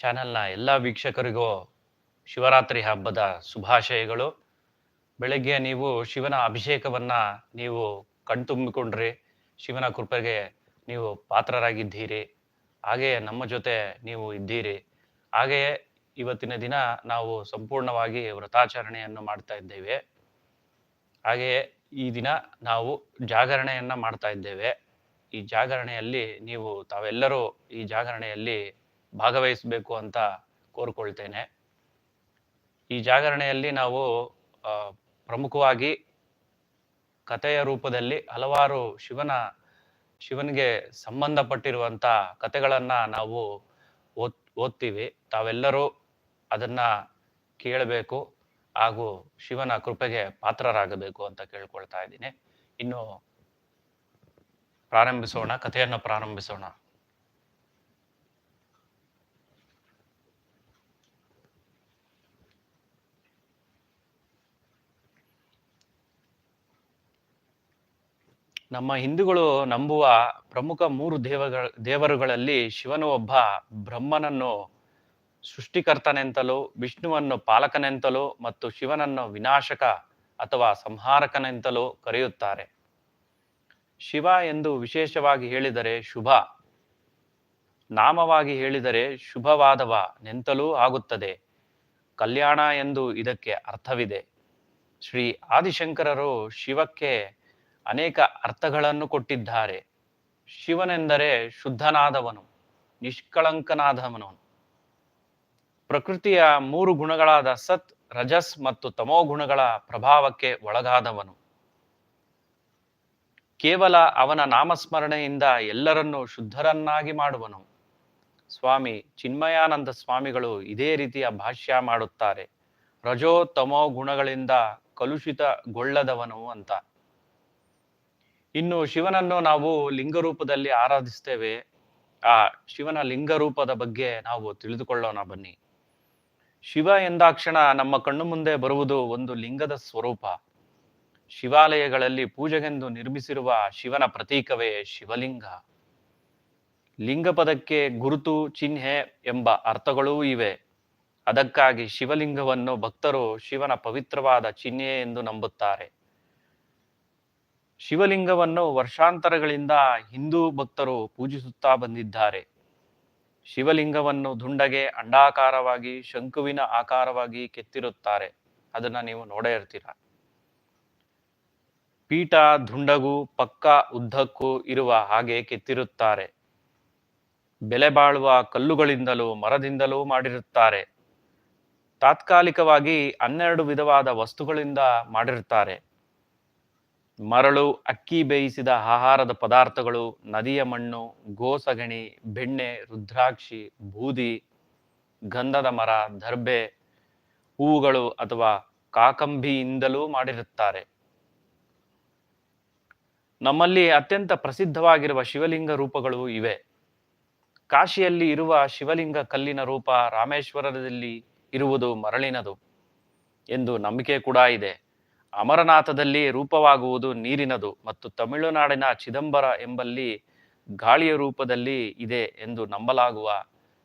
ಚಾನೆಲ್ನ ಎಲ್ಲ ವೀಕ್ಷಕರಿಗೂ ಶಿವರಾತ್ರಿ ಹಬ್ಬದ ಶುಭಾಶಯಗಳು. ಬೆಳಗ್ಗೆ ನೀವು ಶಿವನ ಅಭಿಷೇಕವನ್ನ ನೀವು ಕಣ್ತುಂಬಿಕೊಂಡ್ರಿ. ಶಿವನ ಕೃಪೆಗೆ ನೀವು ಪಾತ್ರರಾಗಿದ್ದೀರಿ. ಹಾಗೆಯೇ ನಮ್ಮ ಜೊತೆ ನೀವು ಇದ್ದೀರಿ. ಹಾಗೆಯೇ ಇವತ್ತಿನ ದಿನ ನಾವು ಸಂಪೂರ್ಣವಾಗಿ ವ್ರತಾಚರಣೆಯನ್ನು ಮಾಡ್ತಾ ಇದ್ದೇವೆ. ಹಾಗೆಯೇ ಈ ದಿನ ನಾವು ಜಾಗರಣೆಯನ್ನ ಮಾಡ್ತಾ ಇದ್ದೇವೆ. ಈ ಜಾಗರಣೆಯಲ್ಲಿ ತಾವೆಲ್ಲರೂ ಈ ಜಾಗರಣೆಯಲ್ಲಿ ಭಾಗವಹಿಸಬೇಕು ಅಂತ ಕೋರ್ಕೊಳ್ತೇನೆ. ಈ ಜಾಗರಣೆಯಲ್ಲಿ ನಾವು ಆ, ಪ್ರಮುಖವಾಗಿ ಕಥೆಯ ರೂಪದಲ್ಲಿ ಹಲವಾರು ಶಿವನಿಗೆ ಸಂಬಂಧಪಟ್ಟಿರುವಂತ ಕಥೆಗಳನ್ನ ನಾವು ಓದ್ತೀವಿ. ತಾವೆಲ್ಲರೂ ಅದನ್ನ ಕೇಳಬೇಕು ಹಾಗೂ ಶಿವನ ಕೃಪೆಗೆ ಪಾತ್ರರಾಗಬೇಕು ಅಂತ ಕೇಳ್ಕೊಳ್ತಾ ಇದ್ದೀನಿ. ಇನ್ನು ಕಥೆಯನ್ನು ಪ್ರಾರಂಭಿಸೋಣ. ನಮ್ಮ ಹಿಂದೂಗಳು ನಂಬುವ ಪ್ರಮುಖ ಮೂರು ದೇವರುಗಳಲ್ಲಿ ಶಿವನು ಒಬ್ಬ ಬ್ರಹ್ಮನನ್ನು ಸೃಷ್ಟಿಕರ್ತನೆಂತಲೂ, ವಿಷ್ಣುವನ್ನು ಪಾಲಕನೆಂತಲೂ ಮತ್ತು ಶಿವನನ್ನು ವಿನಾಶಕ ಅಥವಾ ಸಂಹಾರಕನೆಂತಲೂ ಕರೆಯುತ್ತಾರೆ. ಶಿವ ಎಂದು ವಿಶೇಷವಾಗಿ ಹೇಳಿದರೆ ಶುಭ, ನಾಮವಾಗಿ ಹೇಳಿದರೆ ಶುಭವಾದವನೆಂತಲೂ ಆಗುತ್ತದೆ. ಕಲ್ಯಾಣ ಎಂದು ಇದಕ್ಕೆ ಅರ್ಥವಿದೆ. ಶ್ರೀ ಆದಿಶಂಕರರು ಶಿವಕ್ಕೆ ಅನೇಕ ಅರ್ಥಗಳನ್ನು ಕೊಟ್ಟಿದ್ದಾರೆ. ಶಿವನೆಂದರೆ ಶುದ್ಧನಾದವನು, ನಿಷ್ಕಳಂಕನಾದವನು, ಪ್ರಕೃತಿಯ ಮೂರು ಗುಣಗಳಾದ ಸತ್, ರಜಸ್ ಮತ್ತು ತಮೋ ಗುಣಗಳ ಪ್ರಭಾವಕ್ಕೆ ಒಳಗಾದವನು. ಕೇವಲ ಅವನ ನಾಮಸ್ಮರಣೆಯಿಂದ ಎಲ್ಲರನ್ನೂ ಶುದ್ಧರನ್ನಾಗಿ ಮಾಡುವನು. ಸ್ವಾಮಿ ಚಿನ್ಮಯಾನಂದ ಸ್ವಾಮಿಗಳು ಇದೇ ರೀತಿಯ ಭಾಷ್ಯ ಮಾಡುತ್ತಾರೆ. ರಜೋ ತಮೋ ಗುಣಗಳಿಂದ ಕಲುಷಿತಗೊಳ್ಳದವನು ಅಂತ. ಇನ್ನು ಶಿವನನ್ನು ನಾವು ಲಿಂಗರೂಪದಲ್ಲಿ ಆರಾಧಿಸ್ತೇವೆ. ಆ ಶಿವನ ಲಿಂಗರೂಪದ ಬಗ್ಗೆ ನಾವು ತಿಳಿದುಕೊಳ್ಳೋಣ ಬನ್ನಿ. ಶಿವ ಎಂದಾಕ್ಷಣ ನಮ್ಮ ಕಣ್ಣು ಮುಂದೆ ಬರುವುದು ಒಂದು ಲಿಂಗದ ಸ್ವರೂಪ. ಶಿವಾಲಯಗಳಲ್ಲಿ ಪೂಜೆಗೆಂದು ನಿರ್ಮಿಸಿರುವ ಶಿವನ ಪ್ರತೀಕವೇ ಶಿವಲಿಂಗ. ಲಿಂಗ ಪದಕ್ಕೆ ಗುರುತು, ಚಿಹ್ನೆ ಎಂಬ ಅರ್ಥಗಳೂ ಇವೆ. ಅದಕ್ಕಾಗಿ ಶಿವಲಿಂಗವನ್ನು ಭಕ್ತರು ಶಿವನ ಪವಿತ್ರವಾದ ಚಿಹ್ನೆ ಎಂದು ನಂಬುತ್ತಾರೆ. ಶಿವಲಿಂಗವನ್ನು ವರ್ಷಾಂತರಗಳಿಂದ ಹಿಂದೂ ಭಕ್ತರು ಪೂಜಿಸುತ್ತಾ ಬಂದಿದ್ದಾರೆ. ಶಿವಲಿಂಗವನ್ನು ದುಂಡಗೆ, ಅಂಡಾಕಾರವಾಗಿ, ಶಂಕುವಿನ ಆಕಾರವಾಗಿ ಕೆತ್ತಿರುತ್ತಾರೆ. ಅದನ್ನ ನೀವು ನೋಡೇ ಇರ್ತೀರ. ಪೀಠ ದುಂಡಗೂ ಪಕ್ಕ ಉದ್ದಕ್ಕೂ ಇರುವ ಹಾಗೆ ಕೆತ್ತಿರುತ್ತಾರೆ. ಬೆಲೆ ಬಾಳುವ ಕಲ್ಲುಗಳಿಂದಲೂ ಮರದಿಂದಲೂ ಮಾಡಿರುತ್ತಾರೆ. ತಾತ್ಕಾಲಿಕವಾಗಿ 12 ವಿಧವಾದ ವಸ್ತುಗಳಿಂದ ಮಾಡಿರುತ್ತಾರೆ. ಮರಳು, ಅಕ್ಕಿ ಬೇಯಿಸಿದ ಆಹಾರದ ಪದಾರ್ಥಗಳು, ನದಿಯ ಮಣ್ಣು, ಗೋಸಗಣಿ, ಬೆಣ್ಣೆ, ರುದ್ರಾಕ್ಷಿ, ಬೂದಿ, ಗಂಧದ ಮರ, ದರ್ಬೆ, ಹೂವುಗಳು ಅಥವಾ ಕಾಕಂಬಿಯಿಂದಲೂ ಮಾಡಿರುತ್ತಾರೆ. ನಮ್ಮಲ್ಲಿ ಅತ್ಯಂತ ಪ್ರಸಿದ್ಧವಾಗಿರುವ ಶಿವಲಿಂಗ ರೂಪಗಳು ಇವೆ. ಕಾಶಿಯಲ್ಲಿ ಇರುವ ಶಿವಲಿಂಗ ಕಲ್ಲಿನ ರೂಪ ರಾಮೇಶ್ವರದಲ್ಲಿ ಇರುವುದು ಮರಳಿನದು ಎಂದು ನಂಬಿಕೆ ಕೂಡ ಇದೆ. ಅಮರನಾಥದಲ್ಲಿ ರೂಪವಾಗುವುದು ನೀರಿನದು ಮತ್ತು ತಮಿಳುನಾಡಿನ ಚಿದಂಬರ ಎಂಬಲ್ಲಿ ಗಾಳಿಯ ರೂಪದಲ್ಲಿ ಇದೆ ಎಂದು ನಂಬಲಾಗುವ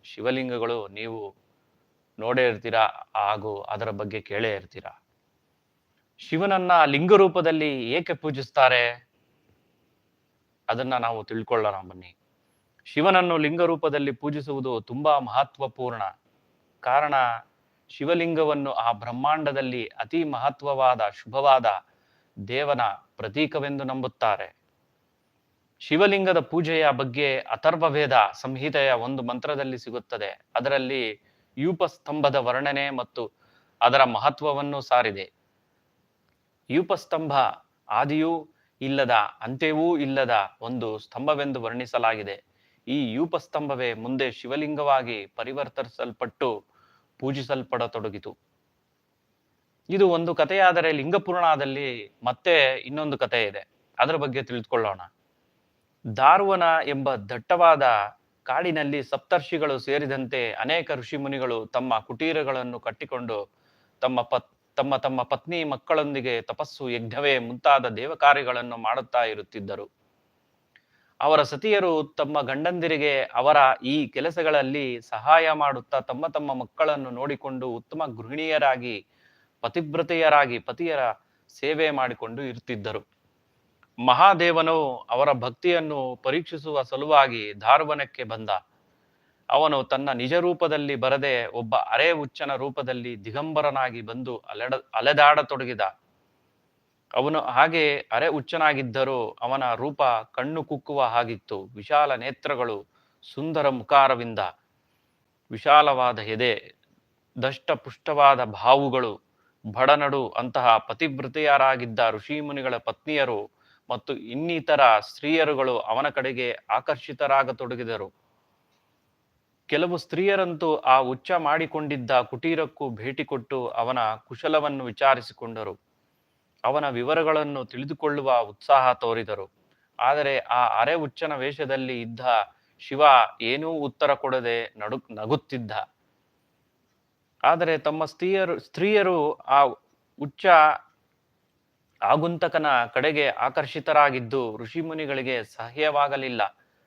ಶಿವಲಿಂಗಗಳು ನೀವು ನೋಡೇ ಇರ್ತೀರಾ ಹಾಗೂ ಅದರ ಬಗ್ಗೆ ಕೇಳೇ ಇರ್ತೀರಾ. ಶಿವನನ್ನ ಲಿಂಗ ರೂಪದಲ್ಲಿ ಏಕೆ ಪೂಜಿಸ್ತಾರೆ ಅದನ್ನ ನಾವು ತಿಳ್ಕೊಳ್ಳೋಣ ಬನ್ನಿ. ಶಿವನನ್ನು ಲಿಂಗ ರೂಪದಲ್ಲಿ ಪೂಜಿಸುವುದು ತುಂಬಾ ಮಹತ್ವಪೂರ್ಣ. ಕಾರಣ, ಶಿವಲಿಂಗವನ್ನು ಆ ಬ್ರಹ್ಮಾಂಡದಲ್ಲಿ ಅತಿ ಮಹತ್ವವಾದ ಶುಭವಾದ ದೇವನ ಪ್ರತೀಕವೆಂದು ನಂಬುತ್ತಾರೆ. ಶಿವಲಿಂಗದ ಪೂಜೆಯ ಬಗ್ಗೆ ಅಥರ್ವವೇದ ಸಂಹಿತೆಯ ಒಂದು ಮಂತ್ರದಲ್ಲಿ ಸಿಗುತ್ತದೆ. ಅದರಲ್ಲಿ ಯೂಪಸ್ತಂಭದ ವರ್ಣನೆ ಮತ್ತು ಅದರ ಮಹತ್ವವನ್ನು ಸಾರಿದೆ. ಯೂಪಸ್ತಂಭ ಆದಿಯೂ ಇಲ್ಲದ, ಅಂತ್ಯವೂ ಇಲ್ಲದ ಒಂದು ಸ್ತಂಭವೆಂದು ವರ್ಣಿಸಲಾಗಿದೆ. ಈ ಯೂಪಸ್ತಂಭವೇ ಮುಂದೆ ಶಿವಲಿಂಗವಾಗಿ ಪರಿವರ್ತಿಸಲ್ಪಟ್ಟು ಪೂಜಿಸಲ್ಪಡತೊಡಗಿತು. ಇದು ಒಂದು ಕಥೆಯಾದರೆ ಲಿಂಗಪುರಾಣದಲ್ಲಿ ಮತ್ತೆ ಇನ್ನೊಂದು ಕಥೆ ಇದೆ. ಅದರ ಬಗ್ಗೆ ತಿಳಿದುಕೊಳ್ಳೋಣ. ದಾರುವನ ಎಂಬ ದಟ್ಟವಾದ ಕಾಡಿನಲ್ಲಿ ಸಪ್ತರ್ಷಿಗಳು ಸೇರಿದಂತೆ ಅನೇಕ ಋಷಿಮುನಿಗಳು ತಮ್ಮ ಕುಟೀರಗಳನ್ನು ಕಟ್ಟಿಕೊಂಡು ತಮ್ಮ ತಮ್ಮ ಪತ್ನಿ ಮಕ್ಕಳೊಂದಿಗೆ ತಪಸ್ಸು, ಯಜ್ಞವೇ ಮುಂತಾದ ದೇವ ಕಾರ್ಯಗಳನ್ನು ಮಾಡುತ್ತಾ ಇರುತ್ತಿದ್ದರು. ಅವರ ಸತಿಯರು ತಮ್ಮ ಗಂಡಂದಿರಿಗೆ ಅವರ ಈ ಕೆಲಸಗಳಲ್ಲಿ ಸಹಾಯ ಮಾಡುತ್ತಾ ತಮ್ಮ ತಮ್ಮ ಮಕ್ಕಳನ್ನು ನೋಡಿಕೊಂಡು ಉತ್ತಮ ಗೃಹಿಣಿಯರಾಗಿ ಪತಿವ್ರತೆಯರಾಗಿ ಪತಿಯರ ಸೇವೆ ಮಾಡಿಕೊಂಡು ಇರುತ್ತಿದ್ದರು. ಮಹಾದೇವನು ಅವರ ಭಕ್ತಿಯನ್ನು ಪರೀಕ್ಷಿಸುವ ಸಲುವಾಗಿ ಧಾರವನಕ್ಕೆ ಬಂದ. ಅವನು ತನ್ನ ನಿಜ ರೂಪದಲ್ಲಿ ಬರದೆ ಒಬ್ಬ ಅರೆ ಹುಚ್ಚನ ರೂಪದಲ್ಲಿ ದಿಗಂಬರನಾಗಿ ಬಂದು ಅಲೆದಾಡತೊಡಗಿದ. ಅವನು ಹಾಗೆ ಅರೆ ಹುಚ್ಚನಾಗಿದ್ದರೂ ಅವನ ರೂಪ ಕಣ್ಣು ಕುಕ್ಕುವ ಹಾಗಿತ್ತು. ವಿಶಾಲ ನೇತ್ರಗಳು, ಸುಂದರ ಮುಖಾರವಿಂದ, ವಿಶಾಲವಾದ ಎದೆ, ದಷ್ಟ ಪುಷ್ಟವಾದ ಬಾಹುಗಳು, ಬಡನಡು ಅಂತಹ ಪತಿವ್ರತೆಯರಾಗಿದ್ದ ಋಷಿಮುನಿಗಳ ಪತ್ನಿಯರು ಮತ್ತು ಇನ್ನಿತರ ಸ್ತ್ರೀಯರುಗಳು ಅವನ ಕಡೆಗೆ ಆಕರ್ಷಿತರಾಗತೊಡಗಿದರು. ಕೆಲವು ಸ್ತ್ರೀಯರಂತೂ ಆ ಹುಚ್ಚ ಮಾಡಿಕೊಂಡಿದ್ದ ಕುಟೀರಕ್ಕೂ ಭೇಟಿ ಕೊಟ್ಟು ಅವನ ಕುಶಲವನ್ನು ವಿಚಾರಿಸಿಕೊಂಡರು. ಅವನ ವಿವರಗಳನ್ನು ತಿಳಿದುಕೊಳ್ಳುವ ಉತ್ಸಾಹ ತೋರಿದರು. ಆದರೆ ಆ ಅರೆ ಹುಚ್ಚನ ವೇಷದಲ್ಲಿ ಇದ್ದ ಶಿವ ಏನೂ ಉತ್ತರ ಕೊಡದೆ ನಗುತ್ತಿದ್ದ. ಆದರೆ ತಮ್ಮ ಸ್ತ್ರೀಯರು ಆ ಹುಚ್ಚ ಆಗುಂತಕನ ಕಡೆಗೆ ಆಕರ್ಷಿತರಾಗಿದ್ದು ಋಷಿಮುನಿಗಳಿಗೆ ಸಹ್ಯವಾಗಲಿಲ್ಲ.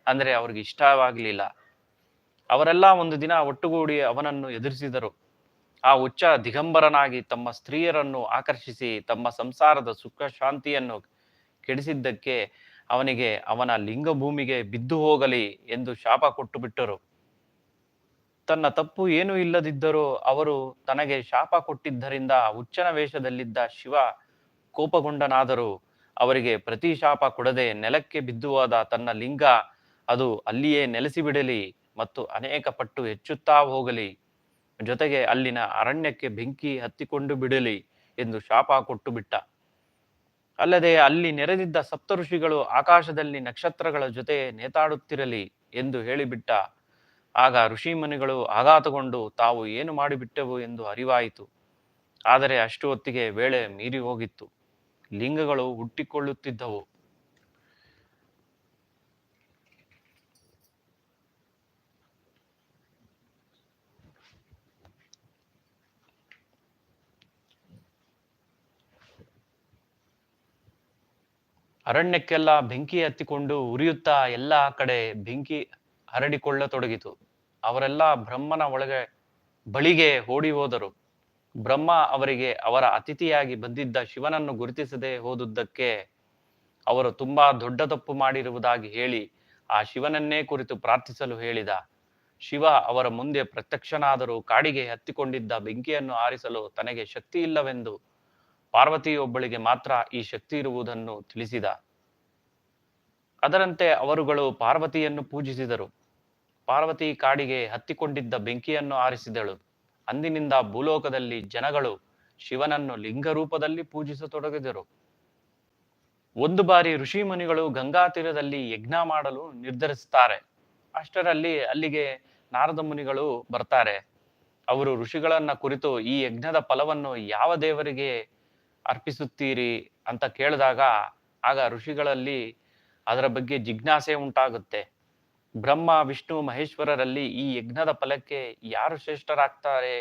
ಅಂದ್ರೆ ಅವ್ರಿಗೆ ಇಷ್ಟವಾಗಲಿಲ್ಲ. ಅವರೆಲ್ಲ ಒಂದು ದಿನ ಒಟ್ಟುಗೂಡಿ ಅವನನ್ನು ಎದುರಿಸಿದರು. ಆ ಹುಚ್ಚ ದಿಗಂಬರನಾಗಿ ತಮ್ಮ ಸ್ತ್ರೀಯರನ್ನು ಆಕರ್ಷಿಸಿ ತಮ್ಮ ಸಂಸಾರದ ಸುಖ ಶಾಂತಿಯನ್ನು ಕೆಡಿಸಿದ್ದಕ್ಕೆ ಅವನಿಗೆ ಅವನ ಲಿಂಗಭೂಮಿಗೆ ಬಿದ್ದು ಹೋಗಲಿ ಎಂದು ಶಾಪ ಕೊಟ್ಟು ಬಿಟ್ಟರು. ತನ್ನ ತಪ್ಪು ಏನೂ ಇಲ್ಲದಿದ್ದರೂ ಅವರು ತನಗೆ ಶಾಪ ಕೊಟ್ಟಿದ್ದರಿಂದ ಹುಚ್ಚನ ವೇಷದಲ್ಲಿದ್ದ ಶಿವ ಕೋಪಗೊಂಡನಾದರೂ ಅವರಿಗೆ ಪ್ರತಿ ಶಾಪ ಕೊಡದೆ ನೆಲಕ್ಕೆ ಬಿದ್ದು ಹೋದ ತನ್ನ ಲಿಂಗ ಅದು ಅಲ್ಲಿಯೇ ನೆಲೆಸಿಬಿಡಲಿ ಮತ್ತು ಅನೇಕ ಪಟ್ಟು ಹೆಚ್ಚುತ್ತಾ ಹೋಗಲಿ, ಜೊತೆಗೆ ಅಲ್ಲಿನ ಅರಣ್ಯಕ್ಕೆ ಬೆಂಕಿ ಹತ್ತಿಕೊಂಡು ಬಿಡಲಿ ಎಂದು ಶಾಪ ಕೊಟ್ಟು ಬಿಟ್ಟ. ಅಲ್ಲದೆ ಅಲ್ಲಿ ನೆರೆದಿದ್ದ ಸಪ್ತ ಋಷಿಗಳು ಆಕಾಶದಲ್ಲಿ ನಕ್ಷತ್ರಗಳ ಜೊತೆ ನೇತಾಡುತ್ತಿರಲಿ ಎಂದು ಹೇಳಿಬಿಟ್ಟ. ಆಗ ಋಷಿಮುನಿಗಳು ಆಘಾತಗೊಂಡು ತಾವು ಏನು ಮಾಡಿಬಿಟ್ಟೆವು ಎಂದು ಅರಿವಾಯಿತು. ಆದರೆ ಅಷ್ಟು ಹೊತ್ತಿಗೆ ವೇಳೆ ಮೀರಿ ಹೋಗಿತ್ತು. ಲಿಂಗಗಳು ಹುಟ್ಟಿಕೊಳ್ಳುತ್ತಿದ್ದವು. ಅರಣ್ಯಕ್ಕೆಲ್ಲ ಬೆಂಕಿ ಹತ್ತಿಕೊಂಡು ಉರಿಯುತ್ತಾ ಎಲ್ಲ ಕಡೆ ಬೆಂಕಿ ಹರಡಿಕೊಳ್ಳತೊಡಗಿತು. ಅವರೆಲ್ಲ ಬ್ರಹ್ಮನ ಬಳಿಗೆ ಓಡಿ ಹೋದರು. ಬ್ರಹ್ಮ ಅವರಿಗೆ ಅವರ ಅತಿಥಿಯಾಗಿ ಬಂದಿದ್ದ ಶಿವನನ್ನು ಗುರುತಿಸದೆ ಹೋದುದಕ್ಕೆ ಅವರು ತುಂಬಾ ದೊಡ್ಡ ತಪ್ಪು ಮಾಡಿರುವುದಾಗಿ ಹೇಳಿ ಆ ಶಿವನನ್ನೇ ಕುರಿತು ಪ್ರಾರ್ಥಿಸಲು ಹೇಳಿದ. ಶಿವ ಅವರ ಮುಂದೆ ಪ್ರತ್ಯಕ್ಷನಾದರೂ ಕಾಡಿಗೆ ಹತ್ತಿಕೊಂಡಿದ್ದ ಬೆಂಕಿಯನ್ನು ಆರಿಸಲು ತನಗೆ ಶಕ್ತಿ ಇಲ್ಲವೆಂದು, ಪಾರ್ವತಿಯೊಬ್ಬಳಿಗೆ ಮಾತ್ರ ಈ ಶಕ್ತಿ ಇರುವುದನ್ನು ತಿಳಿಸಿದ. ಅದರಂತೆ ಅವರುಗಳು ಪಾರ್ವತಿಯನ್ನು ಪೂಜಿಸಿದರು. ಪಾರ್ವತಿ ಕಾಡಿಗೆ ಹತ್ತಿಕೊಂಡಿದ್ದ ಬೆಂಕಿಯನ್ನು ಆರಿಸಿದಳು. ಅಂದಿನಿಂದ ಭೂಲೋಕದಲ್ಲಿ ಜನಗಳು ಶಿವನನ್ನು ಲಿಂಗರೂಪದಲ್ಲಿ ಪೂಜಿಸತೊಡಗಿದರು. ಒಂದು ಬಾರಿ ಋಷಿಮುನಿಗಳು ಗಂಗಾ ತೀರದಲ್ಲಿ ಯಜ್ಞ ಮಾಡಲು ನಿರ್ಧರಿಸುತ್ತಾರೆ. ಅಷ್ಟರಲ್ಲಿ ಅಲ್ಲಿಗೆ ನಾರದ ಮುನಿಗಳು ಬರ್ತಾರೆ. ಅವರು ಋಷಿಗಳನ್ನ ಕುರಿತು ಈ ಯಜ್ಞದ ಫಲವನ್ನು ಯಾವ ದೇವರಿಗೆ ಅರ್ಪಿಸುತ್ತೀರಿ ಅಂತ ಕೇಳಿದಾಗ ಆಗ ಋಷಿಗಳಲ್ಲಿ ಅದರ ಬಗ್ಗೆ ಜಿಜ್ಞಾಸೆ ಉಂಟಾಗುತ್ತೆ. ಬ್ರಹ್ಮ, ವಿಷ್ಣು, ಮಹೇಶ್ವರರಲ್ಲಿ ಈ ಯಜ್ಞದ ಫಲಕ್ಕೆ ಯಾರು ಶ್ರೇಷ್ಠರಾಗ್ತಾರೆ?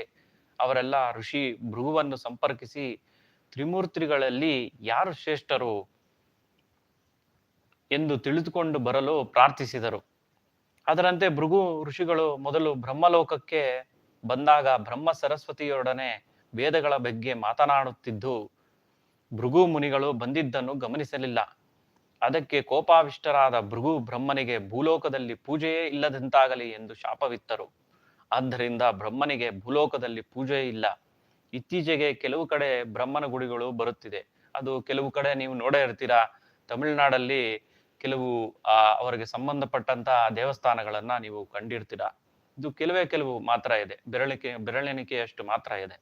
ಅವರೆಲ್ಲ ಋಷಿ ಭೃಗುವನ್ನು ಸಂಪರ್ಕಿಸಿ ತ್ರಿಮೂರ್ತಿಗಳಲ್ಲಿ ಯಾರು ಶ್ರೇಷ್ಠರು ಎಂದು ತಿಳಿದುಕೊಂಡು ಬರಲು ಪ್ರಾರ್ಥಿಸಿದರು. ಅದರಂತೆ ಭೃಗು ಋಷಿಗಳು ಮೊದಲು ಬ್ರಹ್ಮಲೋಕಕ್ಕೆ ಬಂದಾಗ ಬ್ರಹ್ಮ ಸರಸ್ವತಿಯೊಡನೆ ವೇದಗಳ ಬಗ್ಗೆ ಮಾತನಾಡುತ್ತಿದ್ದು ಭೃಗು ಮುನಿಗಳು ಬಂದಿದ್ದನ್ನು ಗಮನಿಸಲಿಲ್ಲ. ಅದಕ್ಕೆ ಕೋಪಾವಿಷ್ಟರಾದ ಭೃಗು ಬ್ರಹ್ಮನಿಗೆ ಭೂಲೋಕದಲ್ಲಿ ಪೂಜೆಯೇ ಇಲ್ಲದಂತಾಗಲಿ ಎಂದು ಶಾಪವಿತ್ತರು. ಆದ್ದರಿಂದ ಬ್ರಹ್ಮನಿಗೆ ಭೂಲೋಕದಲ್ಲಿ ಪೂಜೆ ಇಲ್ಲ. ಇತ್ತೀಚೆಗೆ ಕೆಲವು ಕಡೆ ಬ್ರಹ್ಮನ ಗುಡಿಗಳು ಬರುತ್ತಿದೆ. ಅದು ಕೆಲವು ಕಡೆ ನೀವು ನೋಡೇ ಇರ್ತೀರಾ. ತಮಿಳುನಾಡಲ್ಲಿ ಕೆಲವು ಅವರಿಗೆ ಸಂಬಂಧಪಟ್ಟಂತಹ ದೇವಸ್ಥಾನಗಳನ್ನ ನೀವು ಕಂಡಿರ್ತೀರಾ. ಇದು ಕೆಲವು ಮಾತ್ರ ಇದೆ, ಬೆರಳೆಣಿಕೆಯಷ್ಟು ಮಾತ್ರ ಇದೆ.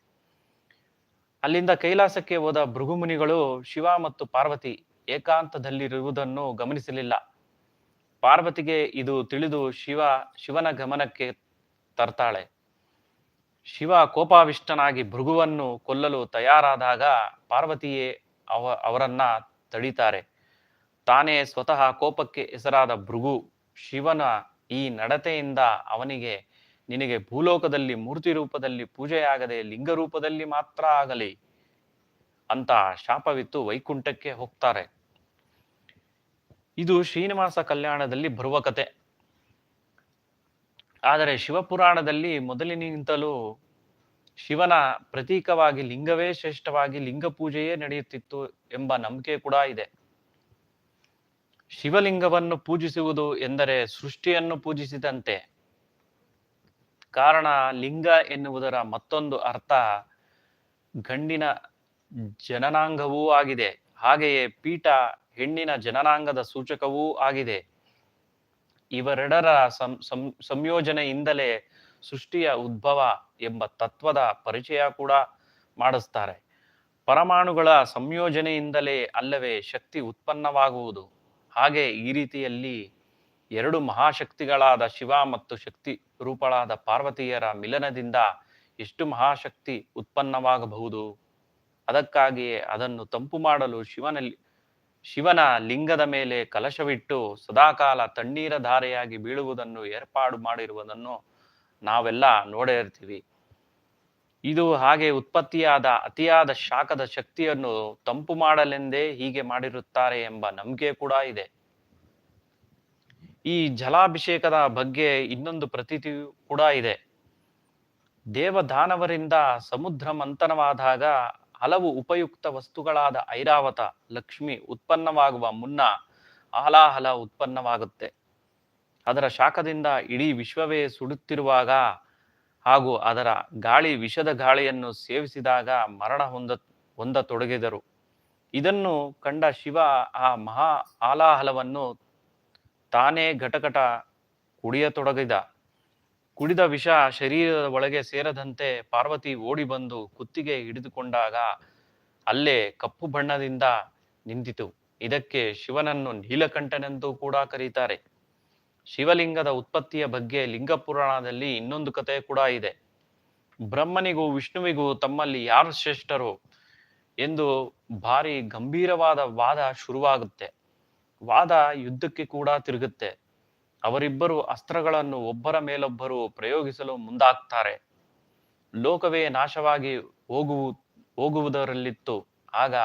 ಅಲ್ಲಿಂದ ಕೈಲಾಸಕ್ಕೆ ಹೋದ ಭೃಗುಮುನಿಗಳು ಶಿವ ಮತ್ತು ಪಾರ್ವತಿ ಏಕಾಂತದಲ್ಲಿರುವುದನ್ನು ಗಮನಿಸಲಿಲ್ಲ. ಪಾರ್ವತಿಗೆ ಇದು ತಿಳಿದು ಶಿವನ ಗಮನಕ್ಕೆ ತರ್ತಾಳೆ. ಶಿವ ಕೋಪಾವಿಷ್ಟನಾಗಿ ಭೃಗುವನ್ನು ಕೊಲ್ಲಲು ತಯಾರಾದಾಗ ಪಾರ್ವತಿಯೇ ಅವರನ್ನ ತಡೀತಾರೆ. ತಾನೇ ಸ್ವತಃ ಕೋಪಕ್ಕೆ ಹೆಸರಾದ ಭೃಗು ಶಿವನ ಈ ನಡತೆಯಿಂದ ಅವನಿಗೆ, ನಿನಗೆ ಭೂಲೋಕದಲ್ಲಿ ಮೂರ್ತಿ ರೂಪದಲ್ಲಿ ಪೂಜೆಯಾಗದೆ ಲಿಂಗ ರೂಪದಲ್ಲಿ ಮಾತ್ರ ಆಗಲಿ ಅಂತ ಶಾಪವಿತ್ತು ವೈಕುಂಠಕ್ಕೆ ಹೋಗ್ತಾರೆ. ಇದು ಶ್ರೀನಿವಾಸ ಕಲ್ಯಾಣದಲ್ಲಿ ಬರುವ ಕತೆ. ಆದರೆ ಶಿವಪುರಾಣದಲ್ಲಿ ಮೊದಲಿನಿಂದಲೂ ಶಿವನ ಪ್ರತೀಕವಾಗಿ ಲಿಂಗವೇ ಶ್ರೇಷ್ಠವಾಗಿ ಲಿಂಗ ಪೂಜೆಯೇ ನಡೆಯುತ್ತಿತ್ತು ಎಂಬ ನಂಬಿಕೆ ಕೂಡ ಇದೆ. ಶಿವಲಿಂಗವನ್ನು ಪೂಜಿಸುವುದು ಎಂದರೆ ಸೃಷ್ಟಿಯನ್ನು ಪೂಜಿಸಿದಂತೆ. ಕಾರಣ ಲಿಂಗ ಎನ್ನುವುದರ ಮತ್ತೊಂದು ಅರ್ಥ ಗಂಡಿನ ಜನನಾಂಗವೂ ಆಗಿದೆ. ಹಾಗೆಯೇ ಪೀಠ ಹೆಣ್ಣಿನ ಜನನಾಂಗದ ಸೂಚಕವೂ ಆಗಿದೆ. ಇವೆರಡರ ಸಂಯೋಜನೆಯಿಂದಲೇ ಸೃಷ್ಟಿಯ ಉದ್ಭವ ಎಂಬ ತತ್ವದ ಪರಿಚಯ ಕೂಡ ಮಾಡಿಸ್ತಾರೆ. ಪರಮಾಣುಗಳ ಸಂಯೋಜನೆಯಿಂದಲೇ ಅಲ್ಲವೇ ಶಕ್ತಿ ಉತ್ಪನ್ನವಾಗುವುದು. ಹಾಗೆ ಈ ರೀತಿಯಲ್ಲಿ ಎರಡು ಮಹಾಶಕ್ತಿಗಳಾದ ಶಿವ ಮತ್ತು ಶಕ್ತಿ ರೂಪಳಾದ ಪಾರ್ವತಿಯರ ಮಿಲನದಿಂದ ಎಷ್ಟು ಮಹಾಶಕ್ತಿ ಉತ್ಪನ್ನವಾಗಬಹುದು. ಅದಕ್ಕಾಗಿಯೇ ಅದನ್ನು ತಂಪು ಮಾಡಲು ಶಿವನ ಲಿಂಗದ ಮೇಲೆ ಕಲಶವಿಟ್ಟು ಸದಾಕಾಲ ತಣ್ಣೀರ ಧಾರೆಯಾಗಿ ಬೀಳುವುದನ್ನು ಏರ್ಪಾಡು ಮಾಡಿರುವುದನ್ನು ನಾವೆಲ್ಲ ನೋಡೇ ಇರ್ತೀವಿ. ಇದು ಹಾಗೆ ಉತ್ಪತ್ತಿಯಾದ ಅತಿಯಾದ ಶಾಖದ ಶಕ್ತಿಯನ್ನು ತಂಪು ಮಾಡಲೆಂದೇ ಹೀಗೆ ಮಾಡಿರುತ್ತಾರೆ ಎಂಬ ನಂಬಿಕೆ ಕೂಡ ಇದೆ. ಈ ಜಲಾಭಿಷೇಕದ ಬಗ್ಗೆ ಇನ್ನೊಂದು ಪ್ರತೀತಿಯೂ ಕೂಡ ಇದೆ. ದೇವದಾನವರಿಂದ ಸಮುದ್ರ ಮಂಥನವಾದಾಗ ಹಲವು ಉಪಯುಕ್ತ ವಸ್ತುಗಳಾದ ಐರಾವತ, ಲಕ್ಷ್ಮಿ ಉತ್ಪನ್ನವಾಗುವ ಮುನ್ನ ಆಲಾಹಲ ಉತ್ಪನ್ನವಾಗುತ್ತೆ. ಅದರ ಶಾಖದಿಂದ ಇಡೀ ವಿಶ್ವವೇ ಸುಡುತ್ತಿರುವಾಗ ಹಾಗೂ ಅದರ ಗಾಳಿ ವಿಷದ ಗಾಳಿಯನ್ನು ಸೇವಿಸಿದಾಗ ಮರಣ ಹೊಂದತೊಡಗಿದರು. ಇದನ್ನು ಕಂಡ ಶಿವ ಆ ಮಹಾ ಆಲಾಹಲವನ್ನು ತಾನೇ ಘಟಘಟ ಕುಡಿಯತೊಡಗಿದ. ಕುಡಿದ ವಿಷ ಶರೀರದ ಒಳಗೆ ಸೇರದಂತೆ ಪಾರ್ವತಿ ಓಡಿ ಬಂದು ಕುತ್ತಿಗೆ ಹಿಡಿದುಕೊಂಡಾಗ ಅಲ್ಲೇ ಕಪ್ಪು ಬಣ್ಣದಿಂದ ನಿಂತಿತು. ಇದಕ್ಕೆ ಶಿವನನ್ನು ನೀಲಕಂಠನೆಂದು ಕೂಡ ಕರೀತಾರೆ. ಶಿವಲಿಂಗದ ಉತ್ಪತ್ತಿಯ ಬಗ್ಗೆ ಲಿಂಗ ಪುರಾಣದಲ್ಲಿ ಇನ್ನೊಂದು ಕಥೆ ಕೂಡ ಇದೆ. ಬ್ರಹ್ಮನಿಗೂ ವಿಷ್ಣುವಿಗೂ ತಮ್ಮಲ್ಲಿ ಯಾರು ಶ್ರೇಷ್ಠರು ಎಂದು ಭಾರಿ ಗಂಭೀರವಾದ ವಾದ ಶುರುವಾಗುತ್ತೆ. ವಾದ ಯುದ್ಧಕ್ಕೆ ಕೂಡ ತಿರುಗುತ್ತೆ. ಅವರಿಬ್ಬರು ಅಸ್ತ್ರಗಳನ್ನು ಒಬ್ಬರ ಮೇಲೊಬ್ಬರು ಪ್ರಯೋಗಿಸಲು ಮುಂದಾಗ್ತಾರೆ. ಲೋಕವೇ ನಾಶವಾಗಿ ಹೋಗುವುದರಲ್ಲಿತ್ತು. ಆಗ